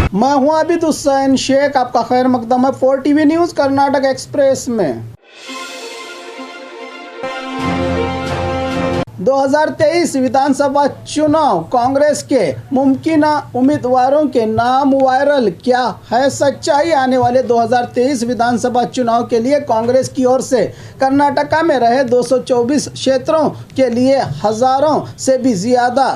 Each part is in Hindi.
मैं हूं आबिद हुसैन शेख, आपका खैर मकदम है 4 टीवी न्यूज कर्नाटक एक्सप्रेस में। 2023 विधानसभा चुनाव, कांग्रेस के मुमकिन उम्मीदवारों के नाम वायरल, क्या है सच्चाई? आने वाले 2023 विधानसभा चुनाव के लिए कांग्रेस की ओर से कर्नाटका में रहे 224 क्षेत्रों के लिए हजारों से भी ज्यादा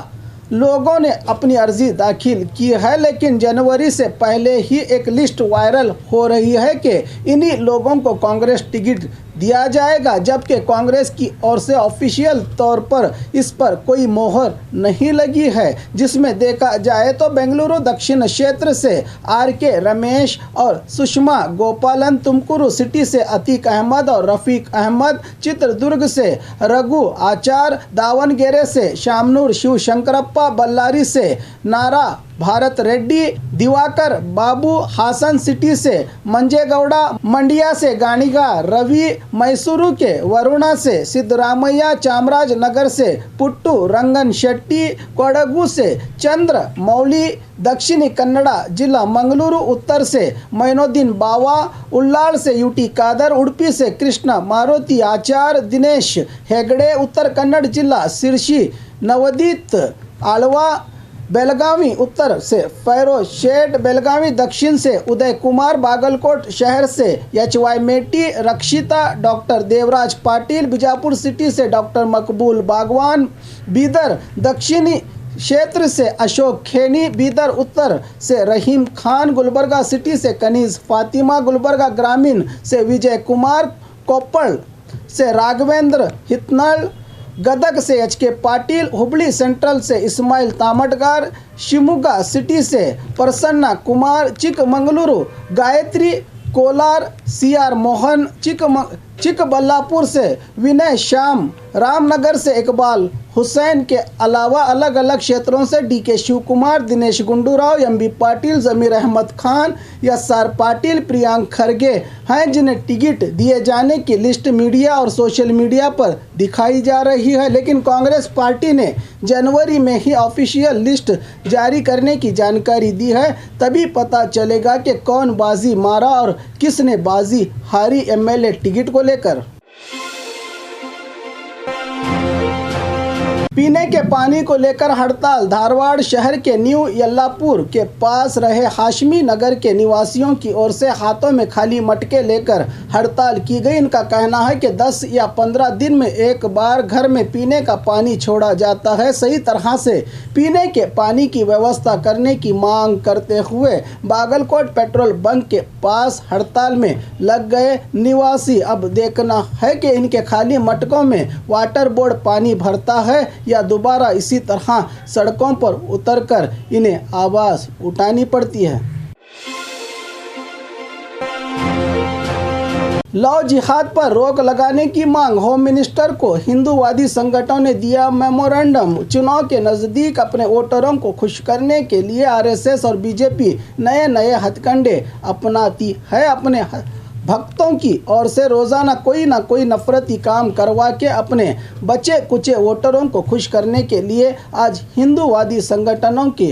लोगों ने अपनी अर्जी दाखिल की है, लेकिन जनवरी से पहले ही एक लिस्ट वायरल हो रही है कि इन्हीं लोगों को कांग्रेस टिकट दिया जाएगा, जबकि कांग्रेस की ओर से ऑफिशियल तौर पर इस पर कोई मोहर नहीं लगी है। जिसमें देखा जाए तो बेंगलुरु दक्षिण क्षेत्र से आर.के. रमेश और सुषमा गोपालन, तुमकुरु सिटी से अतीक अहमद और रफीक अहमद, चित्रदुर्ग से रघु आचार, दावणगेरे से शामनूर शिवशंकरप्पा, बल्लारी से नारा भारत रेड्डी, दिवाकर बाबू, हासन सिटी से मंजेगौड़ा, मंडिया से गानिगा रवि, मैसूरू के वरुणा से सिद्धरामैया, चामराजनगर से पुट्टू रंगन शेट्टी, कोडगु से चंद्र मौली, दक्षिणी कन्नड़ा जिला मंगलुरु उत्तर से मैनुद्दीन बावा, उल्लाल से यूटी कादर, उडुपी से कृष्ण मारुति आचार, दिनेश हेगड़े, उत्तर कन्नड़ जिला सिरसी नवदीप आळवा, बेलगावी उत्तर से फैरोज शेठ, बेलगावी दक्षिण से उदय कुमार, बागलकोट शहर से एच.वाई. मेटी, रक्षिता, डॉक्टर देवराज पाटिल, बीजापुर सिटी से डॉक्टर मकबूल बागवान, बीदर दक्षिणी क्षेत्र से अशोक खेनी, बीदर उत्तर से रहीम खान, गुलबर्गा सिटी से कनीज फातिमा, गुलबर्गा ग्रामीण से विजय कुमार, कोप्पल से राघवेंद्र हितनल, गदग से एच.के. पाटिल, हुबली सेंट्रल से इस्माइल तामटगार, शिमुगा सिटी से प्रसन्ना कुमार, चिकमंगलुरु गायत्री, कोलार सी.आर. मोहन, चिकबल्लापुर से विनय श्याम, रामनगर से इकबाल हुसैन के अलावा अलग अलग क्षेत्रों से डी.के. शिवकुमार, दिनेश गुंडूराव, एम.बी. पाटिल, जमीर अहमद खान, एस.आर. पाटिल, प्रियांक खरगे हैं, जिन्हें टिकट दिए जाने की लिस्ट मीडिया और सोशल मीडिया पर दिखाई जा रही है। लेकिन कांग्रेस पार्टी ने जनवरी में ही ऑफिशियल लिस्ट जारी करने की जानकारी दी है, तभी पता चलेगा कि कौन बाजी मारा और किसने बाजी हारी एमएलए टिकट को लेकर। पीने के पानी को लेकर हड़ताल, धारवाड़ शहर के न्यू यल्लापुर के पास रहे हाशमी नगर के निवासियों की ओर से हाथों में खाली मटके लेकर हड़ताल की गई। इनका कहना है कि 10 या 15 दिन में एक बार घर में पीने का पानी छोड़ा जाता है, सही तरह से पीने के पानी की व्यवस्था करने की मांग करते हुए बागलकोट पेट्रोल बंक के पास हड़ताल में लग गए निवासी। अब देखना है कि इनके खाली मटकों में वाटर बोर्ड पानी भरता है या दोबारा इसी तरह सड़कों पर उतरकर इन्हें आवाज उठानी पड़ती है। लव जिहाद पर रोक लगाने की मांग, होम मिनिस्टर को हिंदूवादी संगठनों ने दिया मेमोरेंडम। चुनाव के नज़दीक अपने वोटरों को खुश करने के लिए आरएसएस और बीजेपी नए हथकंडे अपनाती है। अपने भक्तों की ओर से रोज़ाना कोई ना कोई नफरती काम करवा के अपने बचे कुचे वोटरों को खुश करने के लिए आज हिंदूवादी संगठनों के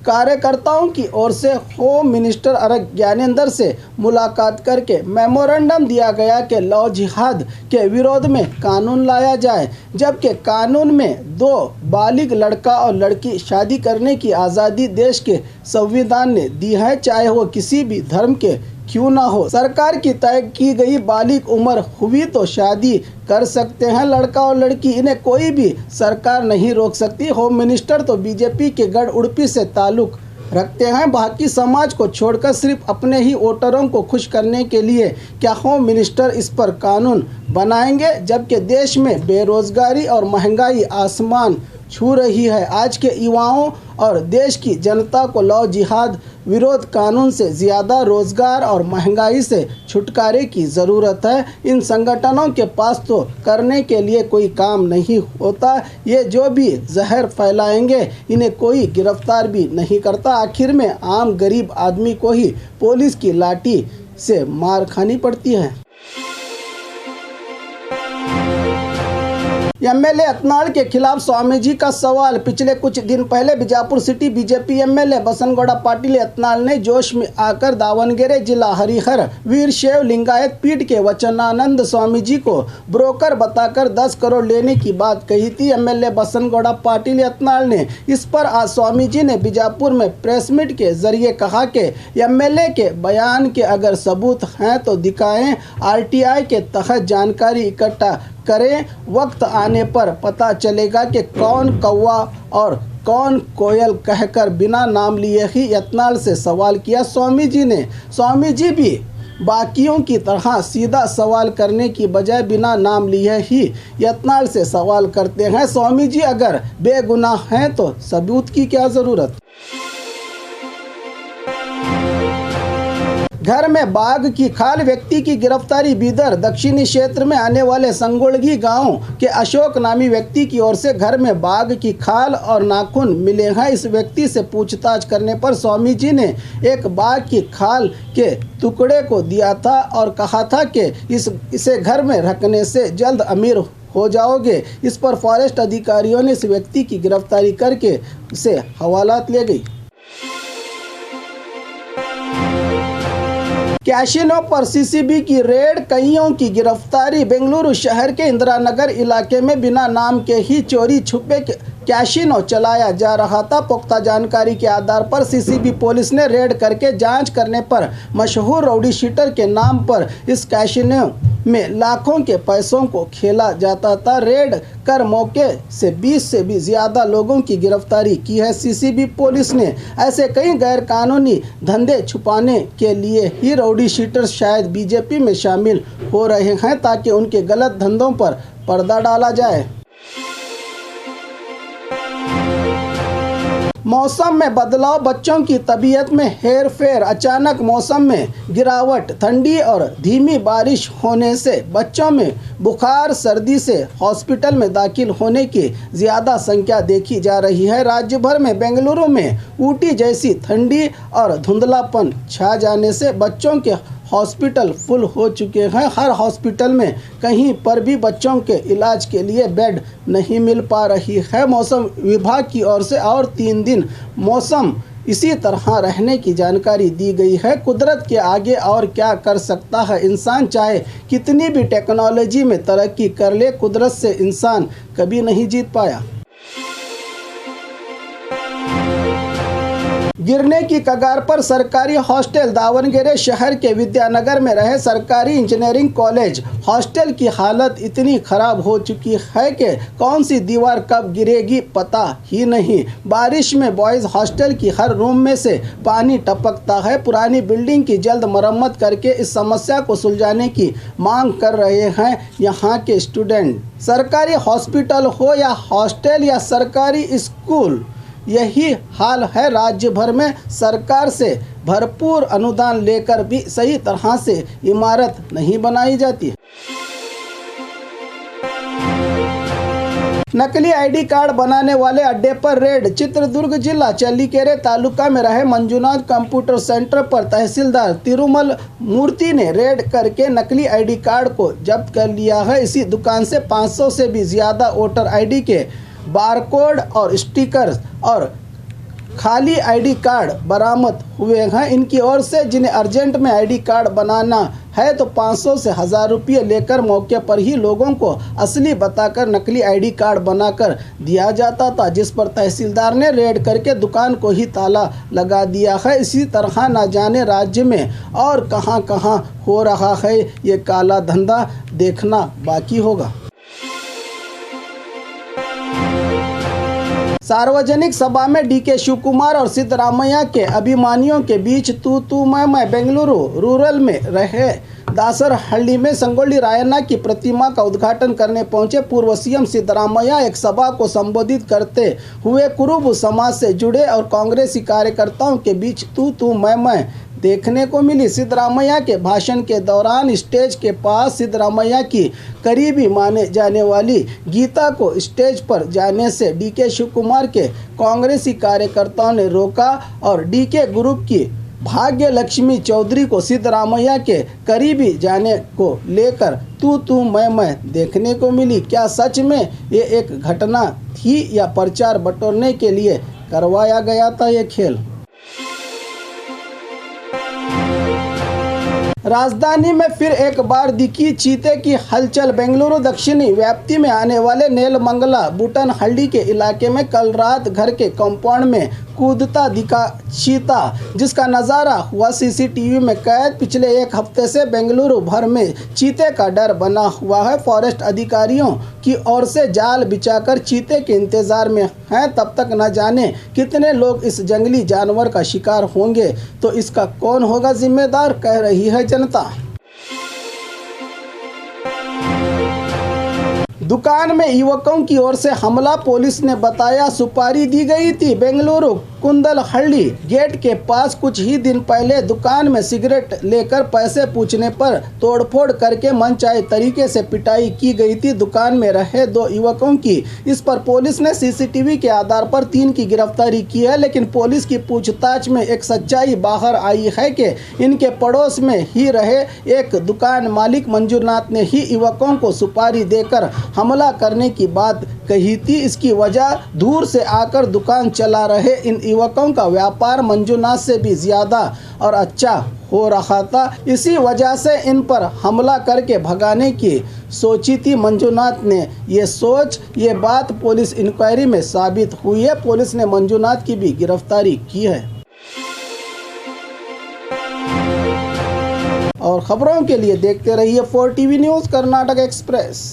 कार्यकर्ताओं की ओर से होम मिनिस्टर अरग ज्ञानेंद्र से मुलाकात करके मेमोरेंडम दिया गया कि लव जिहाद के विरोध में कानून लाया जाए, जबकि कानून में 2 बालिग लड़का और लड़की शादी करने की आज़ादी देश के संविधान ने दी है, चाहे वो किसी भी धर्म के क्यों ना हो। सरकार की तय की गई बालिग उम्र हुई तो शादी कर सकते हैं लड़का और लड़की, इन्हें कोई भी सरकार नहीं रोक सकती। होम मिनिस्टर तो बीजेपी के गढ़ उडुपी से ताल्लुक रखते हैं, बाकी समाज को छोड़कर सिर्फ अपने ही वोटरों को खुश करने के लिए क्या होम मिनिस्टर इस पर कानून बनाएंगे, जबकि देश में बेरोजगारी और महंगाई आसमान छू रही है। आज के युवाओं और देश की जनता को लव जिहाद विरोध कानून से ज़्यादा रोजगार और महंगाई से छुटकारे की ज़रूरत है। इन संगठनों के पास तो करने के लिए कोई काम नहीं होता, ये जो भी जहर फैलाएंगे इन्हें कोई गिरफ्तार भी नहीं करता। आखिर में आम गरीब आदमी को ही पुलिस की लाठी से मार खानी पड़ती है। एमएलए यत्नाल के खिलाफ स्वामी जी का सवाल। पिछले कुछ दिन पहले Bijapur city BJP MLA Basanagouda Patil Yatnal ने जोश में आकर दावणगेरे जिला हरिहर वीरशैव लिंगायत पीठ के वचनानंद स्वामी जी को ब्रोकर बताकर 10 करोड़ लेने की बात कही थी। एमएलए बसनगौड़ा पाटिल यत्नाल ने इस पर आज स्वामी जी ने बीजापुर में प्रेस मीट के जरिए कहा कि एमएलए के बयान के अगर सबूत हैं तो दिखाएं, आरटीआई के तहत जानकारी इकट्ठा करें, वक्त आने पर पता चलेगा कि कौन कौवा और कौन कोयल कहकर बिना नाम लिए ही यत्नाल से सवाल किया। स्वामी जी भी बाकियों की तरह सीधा सवाल करने की बजाय बिना नाम लिए ही यत्नाल से सवाल करते हैं। स्वामी जी अगर बेगुनाह हैं तो सबूत की क्या ज़रूरत। घर में बाघ की खाल, व्यक्ति की गिरफ्तारी। बीदर दक्षिणी क्षेत्र में आने वाले संगोलगी गांव के अशोक नामी व्यक्ति की ओर से घर में बाघ की खाल और नाखून मिले हैं। इस व्यक्ति से पूछताछ करने पर स्वामी जी ने एक बाघ की खाल के टुकड़े को दिया था और कहा था कि इसे घर में रखने से जल्द अमीर हो जाओगे। इस पर फॉरेस्ट अधिकारियों ने इस व्यक्ति की गिरफ्तारी करके उसे हवालात ले गई। कैसीनो पर सीसीबी की रेड, कईयों की गिरफ्तारी। बेंगलुरु शहर के इंदिरा नगर इलाके में बिना नाम के ही चोरी छुपे कैसीनो चलाया जा रहा था। पुख्ता जानकारी के आधार पर सीसीबी पुलिस ने रेड करके जांच करने पर मशहूर राउडी शीटर के नाम पर इस कैसीनो में लाखों के पैसों को खेला जाता था। रेड कर मौके से 20 से भी ज़्यादा लोगों की गिरफ्तारी की है। सीसीबी पुलिस ने ऐसे कई गैरकानूनी धंधे छुपाने के लिए ही राउडी शीटर शायद बीजेपी में शामिल हो रहे हैं ताकि उनके गलत धंधों पर पर्दा डाला जाए। मौसम में बदलाव, बच्चों की तबीयत में हेर फेर। अचानक मौसम में गिरावट, ठंडी और धीमी बारिश होने से बच्चों में बुखार, सर्दी से हॉस्पिटल में दाखिल होने की ज़्यादा संख्या देखी जा रही है। राज्य भर में बेंगलुरु में ऊटी जैसी ठंडी और धुंधलापन छा जाने से बच्चों के हॉस्पिटल फुल हो चुके हैं। हर हॉस्पिटल में कहीं पर भी बच्चों के इलाज के लिए बेड नहीं मिल पा रही है। मौसम विभाग की ओर से और 3 दिन मौसम इसी तरह रहने की जानकारी दी गई है। कुदरत के आगे और क्या कर सकता है इंसान, चाहे कितनी भी टेक्नोलॉजी में तरक्की कर ले, कुदरत से इंसान कभी नहीं जीत पाया। गिरने की कगार पर सरकारी हॉस्टल। दावणगेरे शहर के विद्यानगर में रहे सरकारी इंजीनियरिंग कॉलेज हॉस्टल की हालत इतनी खराब हो चुकी है कि कौन सी दीवार कब गिरेगी पता ही नहीं। बारिश में बॉयज़ हॉस्टल की हर रूम में से पानी टपकता है। पुरानी बिल्डिंग की जल्द मरम्मत करके इस समस्या को सुलझाने की मांग कर रहे हैं यहाँ के स्टूडेंट। सरकारी हॉस्पिटल हो या हॉस्टल या सरकारी स्कूल, यही हाल है। राज्य भर में सरकार से भरपूर अनुदान लेकर भी सही तरह से इमारत नहीं बनाई जाती। नकली आईडी कार्ड बनाने वाले अड्डे पर रेड। चित्रदुर्ग जिला चल्लीकेरे तालुका में रहे मंजुनाथ कंप्यूटर सेंटर पर तहसीलदार तिरुमल मूर्ति ने रेड करके नकली आईडी कार्ड को जब्त कर लिया है। इसी दुकान से 500 से भी ज़्यादा वोटर आईडी के बारकोड और स्टिकर और खाली आईडी कार्ड बरामद हुए हैं। इनकी ओर से जिन्हें अर्जेंट में आईडी कार्ड बनाना है तो 500 से 1000 रुपये लेकर मौके पर ही लोगों को असली बताकर नकली आईडी कार्ड बनाकर दिया जाता था, जिस पर तहसीलदार ने रेड करके दुकान को ही ताला लगा दिया है। इसी तरह न जाने राज्य में और कहां कहां हो रहा है ये काला धंधा, देखना बाकी होगा। सार्वजनिक सभा में डीके शिवकुमार और सिद्धरामैया के अभिमानियों के बीच तू मैं। बेंगलुरु रूरल में रहे दासरहಳ್ಳಿ में संगोली रायन्ना की प्रतिमा का उद्घाटन करने पहुंचे पूर्व सीएम सिद्धरामैया एक सभा को संबोधित करते हुए कुरुब समाज से जुड़े और कांग्रेसी कार्यकर्ताओं के बीच तू मैं देखने को मिली। सिद्धरामैया के भाषण के दौरान स्टेज के पास सिद्धरामैया की करीबी माने जाने वाली गीता को स्टेज पर जाने से डीके शिवकुमार के कांग्रेसी कार्यकर्ताओं ने रोका और डीके ग्रुप की भाग्य लक्ष्मी चौधरी को सिद्धरामैया के करीबी जाने को लेकर तू मैं देखने को मिली। क्या सच में ये एक घटना थी या प्रचार बटोरने के लिए करवाया गया था ये खेल? राजधानी में फिर एक बार दिखी चीते की हलचल। बेंगलुरु दक्षिणी व्याप्ति में आने वाले नेलमंगला बुटनहल्ली के इलाके में कल रात घर के कंपाउंड में कूदता दिखा चीता, जिसका नज़ारा हुआ सीसीटीवी में कैद। पिछले एक हफ्ते से बेंगलुरु भर में चीते का डर बना हुआ है। फॉरेस्ट अधिकारियों की ओर से जाल बिछाकर चीते के इंतजार में हैं। तब तक न जाने कितने लोग इस जंगली जानवर का शिकार होंगे, तो इसका कौन होगा जिम्मेदार, कह रही है जनता। दुकान में युवकों की ओर से हमला, पुलिस ने बताया सुपारी दी गई थी। बेंगलुरु कुंदलहल्ली गेट के पास कुछ ही दिन पहले दुकान में सिगरेट लेकर पैसे पूछने पर तोड़फोड़ करके मनचाहे तरीके से पिटाई की गई थी। दुकान में रहे 2 युवकों की। इस पर पुलिस ने सीसीटीवी के आधार पर 3 की गिरफ्तारी की है, लेकिन पुलिस की पूछताछ में एक सच्चाई बाहर आई है कि इनके पड़ोस में ही रहे एक दुकान मालिक मंजूनाथ ने ही युवकों को सुपारी देकर हमला करने की बात कही थी। इसकी वजह दूर से आकर दुकान चला रहे इन युवकों का व्यापार मंजूनाथ से भी ज़्यादा और अच्छा हो रहा था। इसी वजह से इन पर हमला करके भगाने की सोची थी मंजूनाथ ने। ये बात पुलिस इंक्वायरी में साबित हुई है। पुलिस ने मंजूनाथ की भी गिरफ्तारी की है। और खबरों के लिए देखते रहिए 4 TV न्यूज़ कर्नाटक एक्सप्रेस।